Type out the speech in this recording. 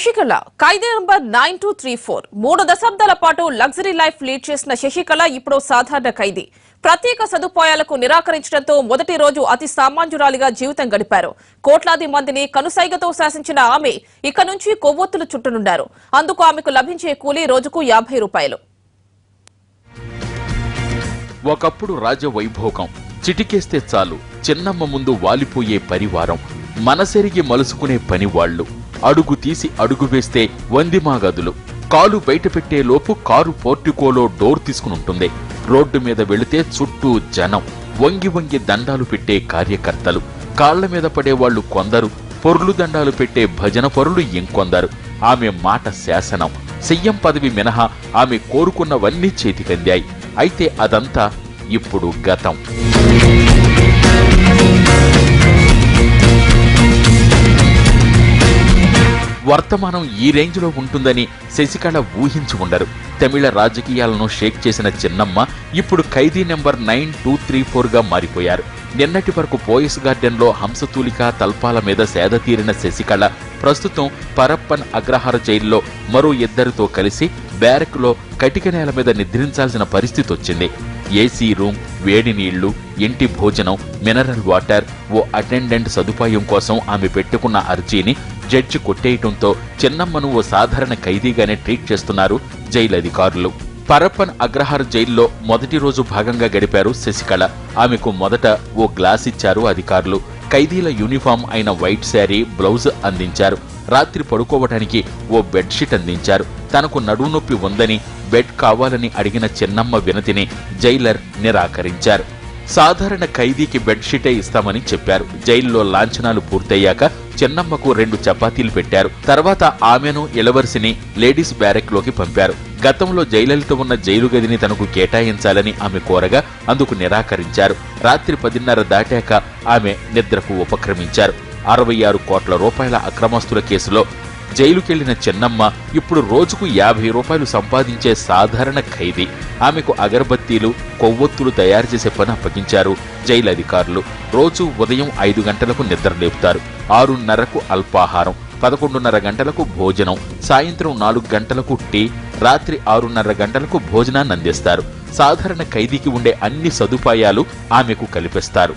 శశికళ ఖైదీ number 9234 3 దశాబ్దాల పాటు luxury life lead చేసిన శశికళ ఇప్పుడు సాధారణ ఖైదీ. ప్రత్యేక సదుపాయాలకు నిరాకరించడంతో మొదటి రోజు అతి సామాన్యురాలిగా జీవితం గడిపారు. కోట్లాది మందిని కనుసైగతో శాసించిన ఆమె ఇక నుంచి కొవ్వొత్తులు చుట్టనున్నారు. అందుకు ఆమెకు లభించే కూలీ రోజుకు 50 రూపాయలు. ఒకప్పుడు రాజవైభోగం, చిటికేస్తే చాలు చిన్నమ్మ ముందు వాలిపోయే పరివారం, మనసెరిగి మలుసుకునే పనివాళ్లు, అడుగు తీసి అడుగు వేస్తే వందిమాగదులు, కాలు బయటపెట్టే లోపు కారు పోర్టికోలో డోర్ తీసుకునుంటుంది. రోడ్డు మీద వెళితే చుట్టూ జనం, వంగి వంగి దండాలు పెట్టే కార్యకర్తలు, కాళ్ల మీద పడేవాళ్లు కొందరు, పొర్లు దండాలు పెట్టే భజన పరులు ఇంకొందరు. ఆమె మాట శాసనం, సీఎం పదవి మినహా ఆమె కోరుకున్నవన్నీ చేతికందాయి. అయితే అదంతా ఇప్పుడు గతం. వర్తమానం ఈ రేంజ్ లో ఉంటుందని శశికళ ఊహించి ఉండరు. తమిళ రాజకీయాలను షేక్ చేసిన చిన్నమ్మ ఇప్పుడు ఖైదీ నెంబర్ 9234 గా మారిపోయారు. నిన్నటి వరకు పోయస్ గార్డెన్ లో హంసతూలిక తల్పాల మీద సేద తీరిన శశికళ ప్రస్తుతం పరప్పన్ అగ్రహార జైల్లో మరో ఇద్దరితో కలిసి బ్యారక్ లో కటిక నేల మీద నిద్రించాల్సిన పరిస్థితి వచ్చింది. ఏసీ రూమ్, వేడి నీళ్లు, ఇంటి భోజనం, మినరల్ వాటర్, ఓ అటెండెంట్ సదుపాయం కోసం ఆమె పెట్టుకున్న అర్జీని జడ్జి కొట్టేయటంతో చిన్నమ్మను ఓ సాధారణ ఖైదీగానే ట్రీట్ చేస్తున్నారు జైలు అధికారులు. పరప్పన్ అగ్రహార జైల్లో మొదటి రోజు భాగంగా గడిపారు శశికళ. ఆమెకు మొదట ఓ గ్లాస్ ఇచ్చారు అధికారులు. ఖైదీల యూనిఫామ్ అయిన వైట్ శారీ, బ్లౌజ్ అందించారు. రాత్రి పడుకోవడానికి ఓ బెడ్షీట్ అందించారు. తనకు నడుము నొప్పి ఉందని బెడ్ కావాలని అడిగిన చిన్నమ్మ వినతిని జైలర్ నిరాకరించారు. సాధారణ ఖైదీకి బెడ్షీటే ఇస్తామని చెప్పారు. జైల్లో లాంఛనాలు పూర్తయ్యాక చిన్నమ్మకు 2 చపాతీలు పెట్టారు. తర్వాత ఆమెను ఇళవరసిని లేడీస్ బ్యారెక్ లోకి పంపారు. గతంలో జయలలిత ఉన్న జైలు గదిని తనకు కేటాయించాలని ఆమె కోరగా అందుకు నిరాకరించారు. రాత్రి 10:30 దాటాక ఆమె నిద్రకు ఉపక్రమించారు. 66 కోట్ల రూపాయల అక్రమస్తుల కేసులో జైలుకెళ్లిన చిన్నమ్మ ఇప్పుడు రోజుకు 50 రూపాయలు సంపాదించే సాధారణ ఖైదీ. ఆమెకు అగరబత్తీలు, కొవ్వొత్తులు తయారు చేసే పని అప్పగించారు జైలు అధికారులు. రోజు ఉదయం 5 గంటలకు నిద్ర లేపుతారు. 6:30కు అల్పాహారం, 11:30 గంటలకు భోజనం, సాయంత్రం 4 గంటలకు టీ, రాత్రి 6:30 గంటలకు భోజనాన్ని అందిస్తారు. సాధారణ ఖైదీకి ఉండే అన్ని సదుపాయాలు ఆమెకు కల్పిస్తారు.